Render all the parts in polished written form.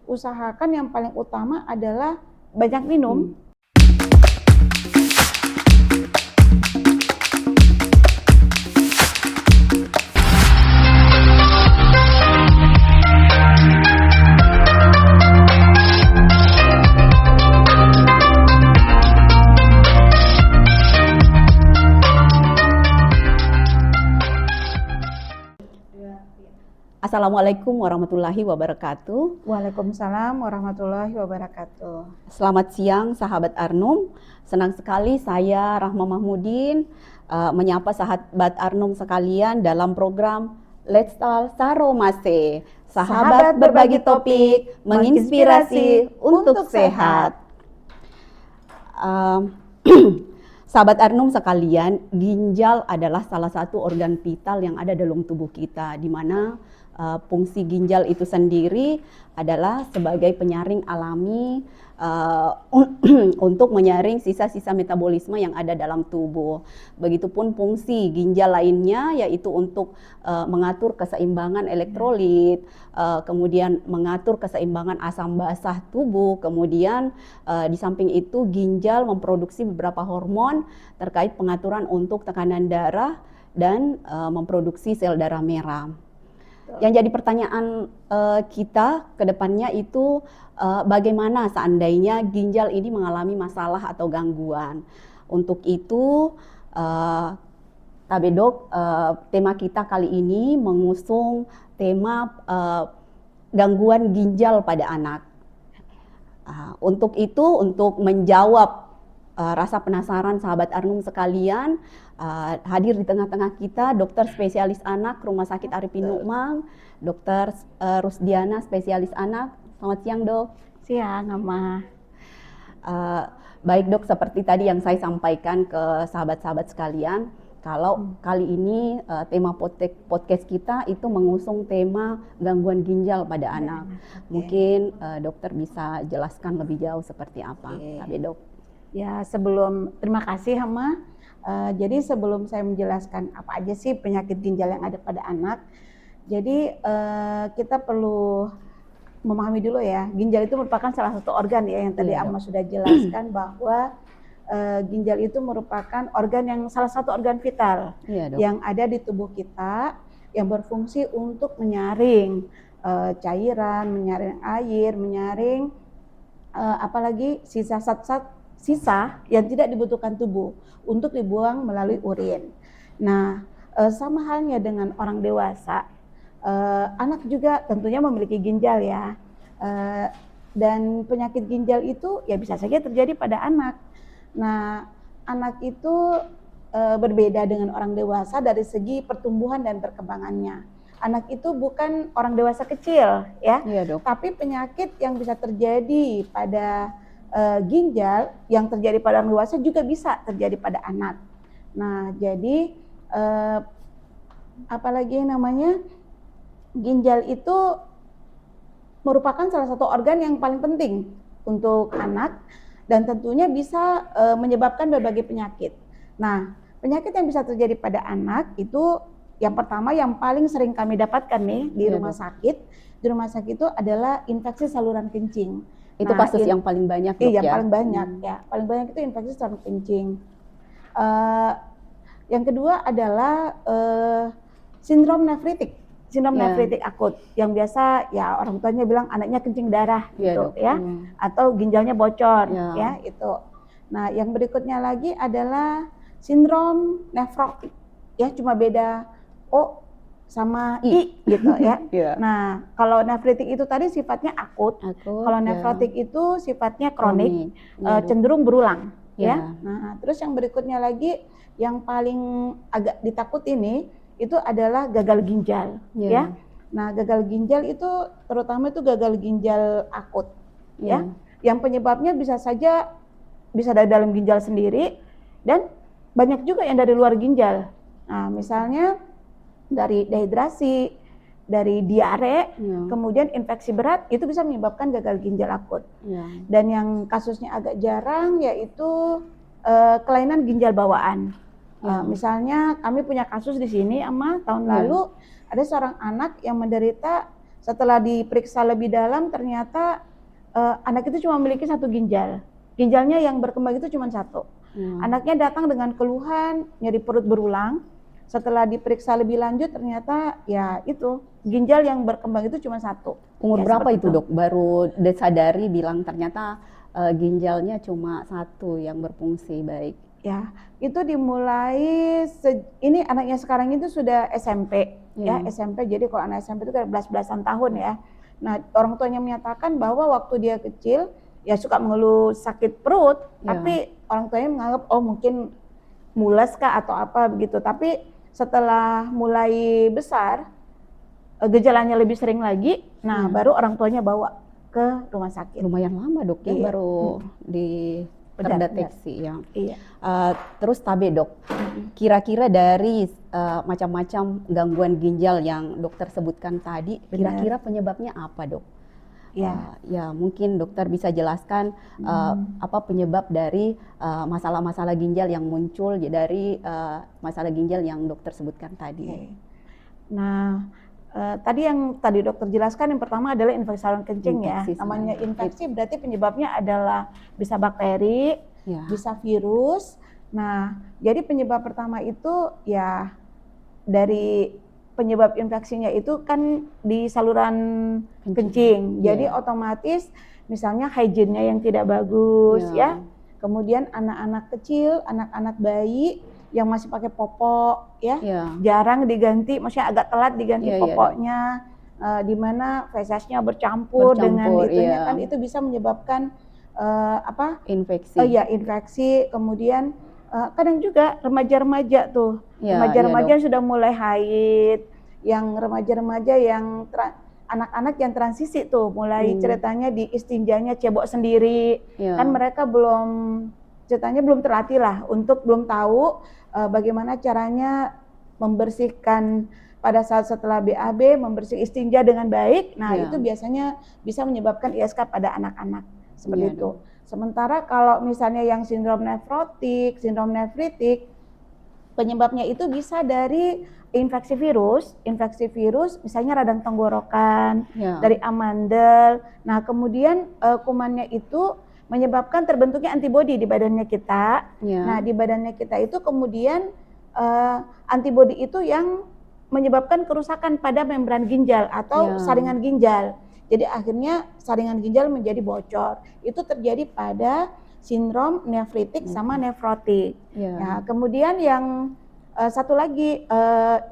usahakan yang paling utama adalah banyak minum. Assalamualaikum warahmatullahi wabarakatuh. Waalaikumsalam warahmatullahi wabarakatuh. Selamat siang sahabat Arnum. Senang sekali saya Rahma Mahmudin menyapa sahabat Arnum sekalian dalam program Let's Talk Saromase. Sahabat berbagi topik, menginspirasi untuk sehat. Sahabat Arnum sekalian, ginjal adalah salah satu organ vital yang ada dalam tubuh kita, di mana fungsi ginjal itu sendiri adalah sebagai penyaring alami untuk menyaring sisa-sisa metabolisme yang ada dalam tubuh. Begitupun fungsi ginjal lainnya, yaitu untuk mengatur keseimbangan elektrolit, kemudian mengatur keseimbangan asam basah tubuh, kemudian di samping itu ginjal memproduksi beberapa hormon terkait pengaturan untuk tekanan darah dan memproduksi sel darah merah. Yang jadi pertanyaan kita ke depannya itu bagaimana seandainya ginjal ini mengalami masalah atau gangguan. Untuk itu Tabedok, tema kita kali ini mengusung tema gangguan ginjal pada anak. Untuk itu, untuk menjawab rasa penasaran sahabat Arnum sekalian, hadir di tengah-tengah kita dokter spesialis anak Rumah Sakit Arifin Nukmang, Dr. Rusdiana spesialis anak. Selamat siang, Dok. Siang, Ama. Baik, Dok, seperti tadi yang saya sampaikan ke sahabat-sahabat sekalian, kalau kali ini tema podcast kita itu mengusung tema gangguan ginjal pada anak. Mungkin dokter bisa jelaskan lebih jauh seperti apa, Dok. Ya, terima kasih, Ama. Jadi sebelum saya menjelaskan apa aja sih penyakit ginjal yang ada pada anak, jadi kita perlu memahami dulu ya, ginjal itu merupakan salah satu organ ya yang tadi Ama sudah jelaskan bahwa ginjal itu merupakan organ yang salah satu organ vital yang ada di tubuh kita yang berfungsi untuk menyaring cairan, menyaring air, menyaring apalagi sisa zat-zat sisa yang tidak dibutuhkan tubuh untuk dibuang melalui urin. Nah, sama halnya dengan orang dewasa, anak juga tentunya memiliki ginjal ya. Dan penyakit ginjal itu ya bisa saja terjadi pada anak. Nah, anak itu berbeda dengan orang dewasa dari segi pertumbuhan dan perkembangannya. Anak itu bukan orang dewasa kecil ya, tapi penyakit yang bisa terjadi pada ginjal yang terjadi pada orang dewasa juga bisa terjadi pada anak. Nah, jadi apalagi namanya ginjal itu merupakan salah satu organ yang paling penting untuk anak dan tentunya bisa menyebabkan berbagai penyakit. Nah, penyakit yang bisa terjadi pada anak itu yang pertama yang paling sering kami dapatkan nih di rumah sakit. Di rumah sakit itu adalah infeksi saluran kencing. Itu kasus yang paling banyak, Dok, iya, ya? paling banyak ya. Paling banyak itu infeksi saluran kencing. Yang kedua adalah sindrom nefritik. Sindrom nefritik akut yang biasa ya orang tuanya bilang anaknya kencing darah gitu ya. Atau ginjalnya bocor ya itu. Nah, yang berikutnya lagi adalah sindrom nefrotik. Ya, cuma beda O sama I gitu ya. Nah, kalau nefritik itu tadi sifatnya akut. Kalau nefrotik itu sifatnya kronik, cenderung berulang ya. Nah, terus yang berikutnya lagi yang paling agak ditakut ini itu adalah gagal ginjal ya. Nah, gagal ginjal itu terutama itu gagal ginjal akut ya. Yang penyebabnya bisa saja bisa dari dalam ginjal sendiri dan banyak juga yang dari luar ginjal. Nah, misalnya dari dehidrasi, dari diare, kemudian infeksi berat itu bisa menyebabkan gagal ginjal akut. Dan yang kasusnya agak jarang yaitu kelainan ginjal bawaan. Misalnya kami punya kasus di sini, Ama, tahun lalu ada seorang anak yang menderita setelah diperiksa lebih dalam ternyata anak itu cuma memiliki satu ginjal. Ginjalnya yang berkembang itu cuma satu. Anaknya datang dengan keluhan nyeri perut berulang. Setelah diperiksa lebih lanjut ternyata ya itu ginjal yang berkembang itu cuma satu. Umur Ya, berapa seperti itu dok? Baru disadari bilang ternyata ginjalnya cuma satu yang berfungsi baik. Ya, itu dimulai ini anaknya sekarang itu sudah SMP ya SMP. Jadi kalau anak SMP itu kan belas-belasan tahun ya. Nah, orang tuanya menyatakan bahwa waktu dia kecil ya suka mengeluh sakit perut, tapi orang tuanya menganggap oh mungkin mules kah atau apa begitu. Tapi setelah mulai besar gejalanya lebih sering lagi, nah baru orang tuanya bawa ke rumah sakit. Lumayan lama dok ya baru terdeteksi ya. Iya. Terus tabe dok, kira-kira dari macam-macam gangguan ginjal yang dokter sebutkan tadi, kira-kira penyebabnya apa dok? Ya mungkin dokter bisa jelaskan apa penyebab dari masalah-masalah ginjal yang muncul dari masalah ginjal yang dokter sebutkan tadi. Nah, tadi dokter jelaskan yang pertama adalah infeksi saluran kencing ya. Namanya infeksi berarti penyebabnya adalah bisa bakteri, bisa virus. Nah, jadi penyebab pertama itu ya dari penyebab infeksinya itu kan di saluran kencing. Jadi otomatis misalnya hygiene-nya yang tidak bagus ya. Kemudian anak-anak kecil, anak-anak bayi yang masih pakai popok ya, jarang diganti, maksudnya agak telat diganti popoknya, di mana fesesnya bercampur dengan itunya kan itu bisa menyebabkan infeksi. Infeksi. Kemudian kadang juga remaja-remaja tuh, remaja-remaja yang sudah mulai haid, yang remaja-remaja yang anak-anak yang transisi tuh mulai ceritanya di istinjanya cebok sendiri, kan mereka ceritanya belum terlatih lah untuk belum tahu bagaimana caranya membersihkan pada saat setelah BAB, membersihkan istinja dengan baik. Nah itu biasanya bisa menyebabkan ISK pada anak-anak seperti itu. Sementara kalau misalnya yang sindrom nefrotik, sindrom nefritik, penyebabnya itu bisa dari infeksi virus misalnya radang tenggorokan, dari amandel. Nah kemudian kumannya itu menyebabkan terbentuknya antibodi di badannya kita. Nah di badannya kita itu kemudian antibodi itu yang menyebabkan kerusakan pada membran ginjal atau saringan ginjal. Jadi akhirnya saringan ginjal menjadi bocor. Itu terjadi pada sindrom nefritik sama nefrotik. Nah, kemudian yang satu lagi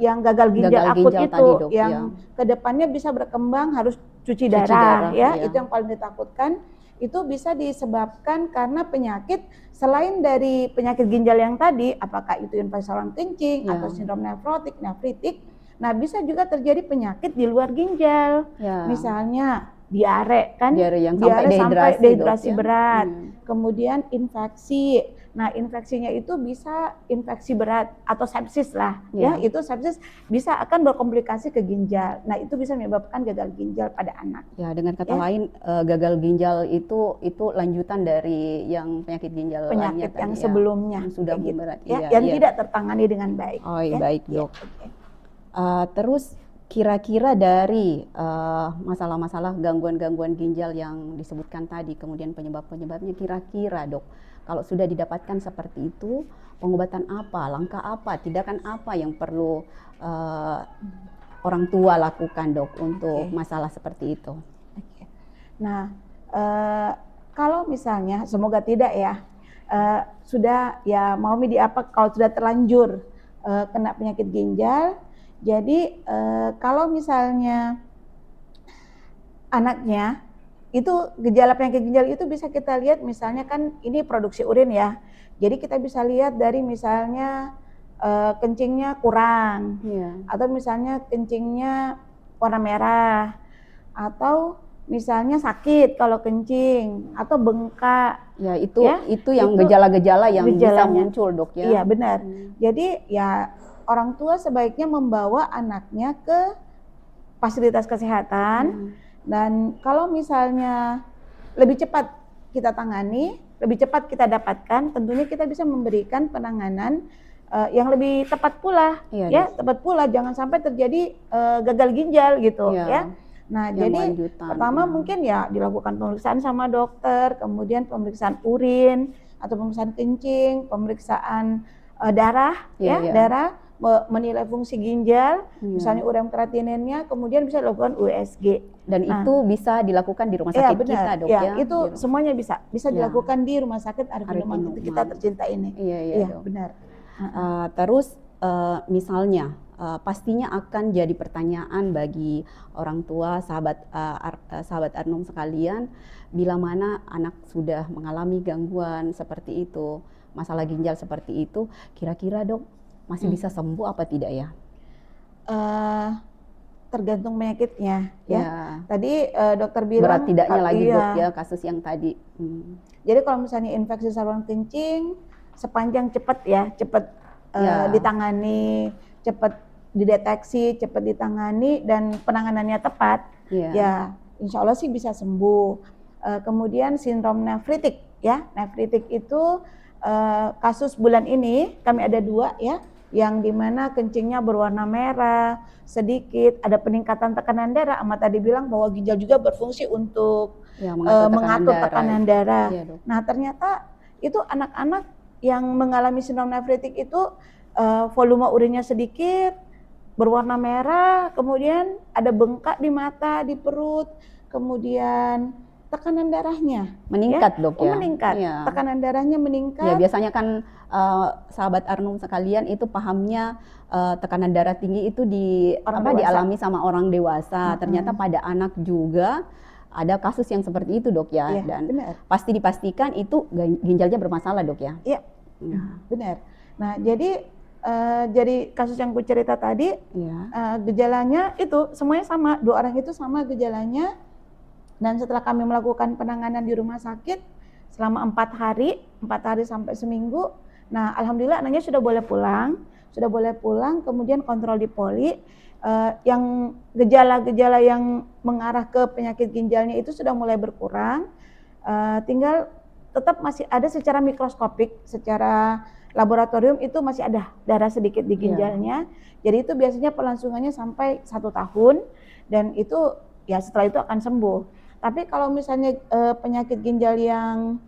yang gagal ginjal akut itu tadi, dok, yang kedepannya bisa berkembang harus cuci darah ya. Itu yang paling ditakutkan. Itu bisa disebabkan karena penyakit selain dari penyakit ginjal yang tadi, apakah itu infeksi saluran kencing atau sindrom nefrotik, nefritik. Nah, bisa juga terjadi penyakit di luar ginjal. Misalnya diare kan, diare sampai dehidrasi berat. Kemudian infeksi. Nah, infeksinya itu bisa infeksi berat atau sepsis lah ya. Itu sepsis bisa akan berkomplikasi ke ginjal. Nah, itu bisa menyebabkan gagal ginjal pada anak. Ya, dengan kata lain gagal ginjal itu lanjutan dari yang penyakit ginjal penyakit yang sebelumnya yang sudah berat yang tidak tertangani dengan baik. Baik, dok. Terus kira-kira dari masalah-masalah gangguan-gangguan ginjal yang disebutkan tadi, kemudian penyebab-penyebabnya kira-kira dok, kalau sudah didapatkan seperti itu, pengobatan apa, langkah apa, tindakan apa yang perlu orang tua lakukan dok untuk masalah seperti itu? Nah, kalau misalnya, semoga tidak ya, sudah ya mau kalau sudah terlanjur kena penyakit ginjal. Jadi kalau misalnya anaknya itu gejala penyakit ginjal itu bisa kita lihat misalnya kan ini produksi urin ya. Jadi kita bisa lihat dari misalnya kencingnya kurang, atau misalnya kencingnya warna merah, atau misalnya sakit kalau kencing, atau bengkak. Ya itu yang gejala-gejala yang bisa muncul dok ya. Iya benar. Jadi ya orang tua sebaiknya membawa anaknya ke fasilitas kesehatan dan kalau misalnya lebih cepat kita tangani, lebih cepat kita dapatkan, tentunya kita bisa memberikan penanganan yang lebih tepat pula, tepat pula, jangan sampai terjadi gagal ginjal gitu ya. Nah, yang jadi lanjutan. pertama mungkin ya dilakukan pemeriksaan sama dokter, kemudian pemeriksaan urin atau pemeriksaan kencing, pemeriksaan darah, darah menilai fungsi ginjal, misalnya urea kreatininnya, kemudian bisa dilakukan USG. Dan itu bisa dilakukan di rumah sakit benar. kita, Dok, ya? Itu semuanya bisa dilakukan di Rumah Sakit Arifin Numan kita tercinta ini. Iya, Dok. Benar. Terus misalnya pastinya akan jadi pertanyaan bagi orang tua, sahabat Arnum sekalian, bila mana anak sudah mengalami gangguan seperti itu, masalah ginjal seperti itu, kira-kira Dok masih bisa sembuh apa tidak ya? Tergantung penyakitnya ya. Tadi dokter bilang berat tidaknya lagi Dok ya kasus yang tadi. Jadi kalau misalnya infeksi saluran kencing sepanjang cepat ditangani, cepat dideteksi, cepat ditangani dan penanganannya tepat, ya insya Allah sih bisa sembuh. Kemudian sindrom nefritik ya, nefritik itu kasus bulan ini kami ada 2 ya, yang dimana kencingnya berwarna merah, sedikit, ada peningkatan tekanan darah. Ahmad tadi bilang bahwa ginjal juga berfungsi untuk mengatur tekanan darah. Nah ternyata itu anak-anak yang mengalami sindrom nefritik itu volume urinnya sedikit, berwarna merah, kemudian ada bengkak di mata, di perut, kemudian tekanan darahnya meningkat Dok ya? Meningkat, tekanan darahnya meningkat. Ya biasanya kan sahabat Arnum sekalian itu pahamnya tekanan darah tinggi itu dialami sama orang dewasa. Ternyata pada anak juga ada kasus yang seperti itu Dok ya, dan pasti dipastikan itu ginjalnya bermasalah Dok ya? Iya, benar. Nah jadi kasus yang ku cerita tadi, gejalanya itu semuanya sama, 2 orang itu sama gejalanya. Dan setelah kami melakukan penanganan di rumah sakit selama 4 hari sampai seminggu, nah alhamdulillah anaknya sudah boleh pulang, kemudian kontrol di poli, yang gejala-gejala yang mengarah ke penyakit ginjalnya itu sudah mulai berkurang, tinggal tetap masih ada secara mikroskopik, secara laboratorium itu masih ada darah sedikit di ginjalnya, jadi itu biasanya pelangsungannya sampai 1 tahun dan itu ya setelah itu akan sembuh. Tapi kalau misalnya penyakit ginjal yang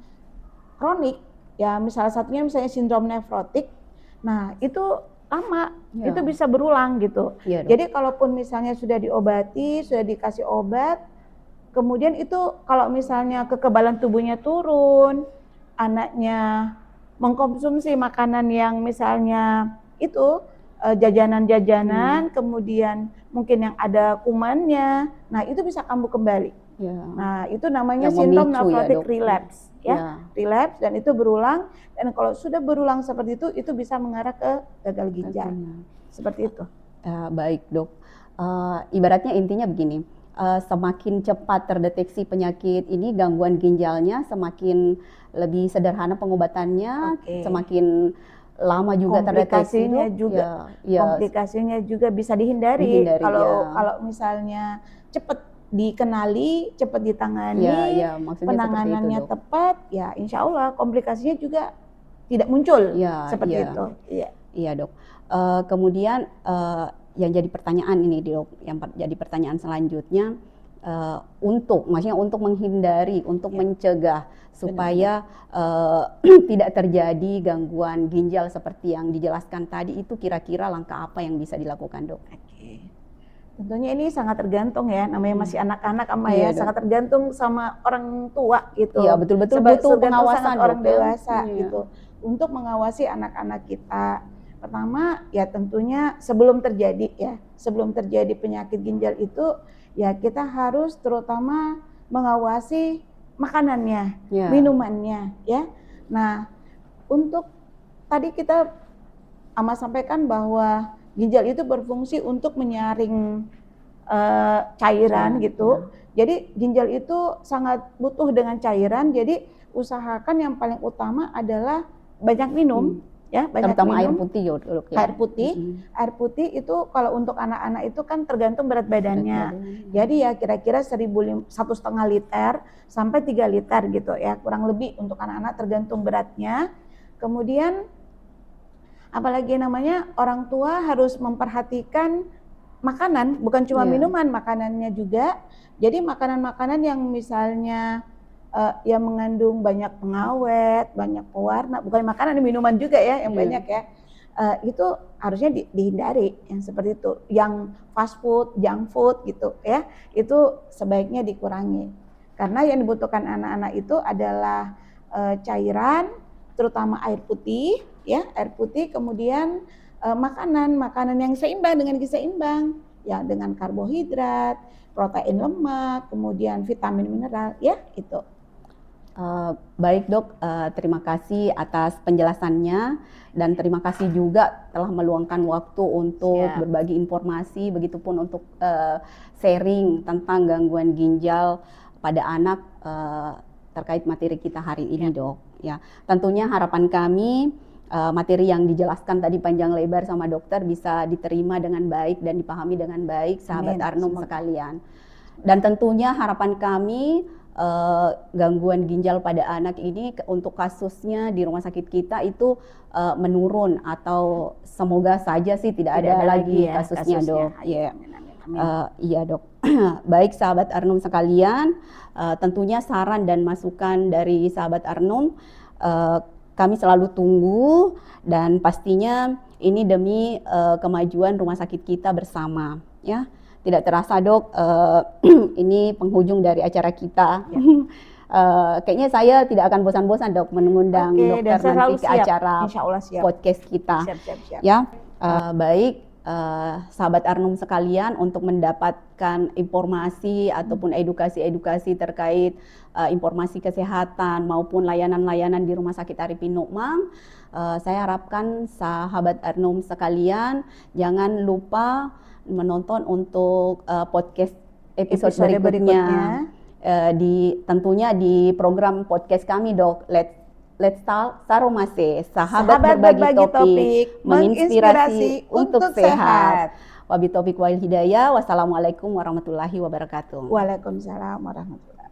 kronik, ya salah satunya misalnya sindrom nefrotik, nah itu lama, itu bisa berulang gitu. Jadi kalaupun misalnya sudah diobati, sudah dikasih obat, kemudian itu kalau misalnya kekebalan tubuhnya turun, anaknya mengkonsumsi makanan yang misalnya itu jajanan-jajanan, kemudian mungkin yang ada kumannya, nah itu bisa kambuh kembali. Nah itu namanya sindrom nefrotik relapse relapse, dan itu berulang, dan kalau sudah berulang seperti itu bisa mengarah ke gagal ginjal. Seperti itu. Baik Dok, ibaratnya intinya begini, semakin cepat terdeteksi penyakit ini, gangguan ginjalnya, semakin lebih sederhana pengobatannya, semakin lama juga terdeteksi, komplikasinya juga bisa dihindari. Kalau misalnya cepat dikenali, cepat ditangani, penanganannya tepat, ya insya Allah komplikasinya juga tidak muncul seperti itu. Iya Dok. Kemudian yang jadi pertanyaan ini Dok, yang jadi pertanyaan selanjutnya, maksudnya untuk menghindari, untuk mencegah supaya tidak terjadi gangguan ginjal seperti yang dijelaskan tadi, itu kira-kira langkah apa yang bisa dilakukan Dok? Tentunya ini sangat tergantung ya, namanya masih anak-anak sangat tergantung sama orang tua gitu. Iya betul-betul butuh pengawasan orang dewasa gitu untuk mengawasi anak-anak kita. Pertama ya tentunya sebelum terjadi penyakit ginjal itu ya kita harus terutama mengawasi makanannya, minumannya ya. Nah untuk tadi kita sampaikan bahwa ginjal itu berfungsi untuk menyaring cairan gitu. Jadi ginjal itu sangat butuh dengan cairan. Jadi usahakan yang paling utama adalah banyak minum, terutama air putih ya. Air putih itu kalau untuk anak-anak itu kan tergantung berat badannya. Jadi ya kira-kira 1,5 liter sampai 3 liter gitu ya, kurang lebih untuk anak-anak tergantung beratnya. Kemudian apalagi namanya orang tua harus memperhatikan makanan, bukan cuma Iya. minuman, makanannya juga. Jadi makanan-makanan yang misalnya yang mengandung banyak pengawet, banyak pewarna, bukan makanan, minuman juga ya yang Iya. banyak ya. Itu harusnya dihindari yang seperti itu, yang fast food, junk food gitu ya, itu sebaiknya dikurangi. Karena yang dibutuhkan anak-anak itu adalah cairan, terutama air putih ya, air putih, kemudian makanan yang seimbang dengan gizi seimbang ya, dengan karbohidrat, protein lemak, kemudian vitamin mineral ya itu. Baik dok, terima kasih atas penjelasannya dan terima kasih juga telah meluangkan waktu untuk Siap. berbagi informasi, begitupun untuk sharing tentang gangguan ginjal pada anak terkait materi kita hari ini dok. Ya, tentunya harapan kami materi yang dijelaskan tadi panjang lebar sama dokter bisa diterima dengan baik dan dipahami dengan baik sahabat Amin. Arnum Semoga. sekalian. Dan tentunya harapan kami gangguan ginjal pada anak ini untuk kasusnya di rumah sakit kita itu menurun atau semoga saja sih tidak ada lagi ya, kasusnya dok. Ya. Amin, amin, amin. Iya dok. Baik sahabat Arnum sekalian, tentunya saran dan masukan dari sahabat Arnum kami selalu tunggu dan pastinya ini demi kemajuan rumah sakit kita bersama ya. Tidak terasa dok, ini penghujung dari acara kita. Ya. Kayaknya saya tidak akan bosan-bosan dok mengundang Oke, dan dokter saya selalu nanti ke siap. acara Insya Allah siap. podcast kita. Siap. Ya, baik sahabat Arnum sekalian, untuk mendapatkan informasi ataupun edukasi-edukasi terkait informasi kesehatan maupun layanan-layanan di Rumah Sakit Arifin Nukmang, saya harapkan sahabat Arnum sekalian jangan lupa menonton untuk podcast episode berikutnya. Tentunya di program podcast kami dok, Let's Saromase, sahabat berbagi topik, menginspirasi untuk sehat. Wabillahi taufiq wal hidayah. Wassalamualaikum warahmatullahi wabarakatuh. Waalaikumsalam warahmatullahi wabarakatuh.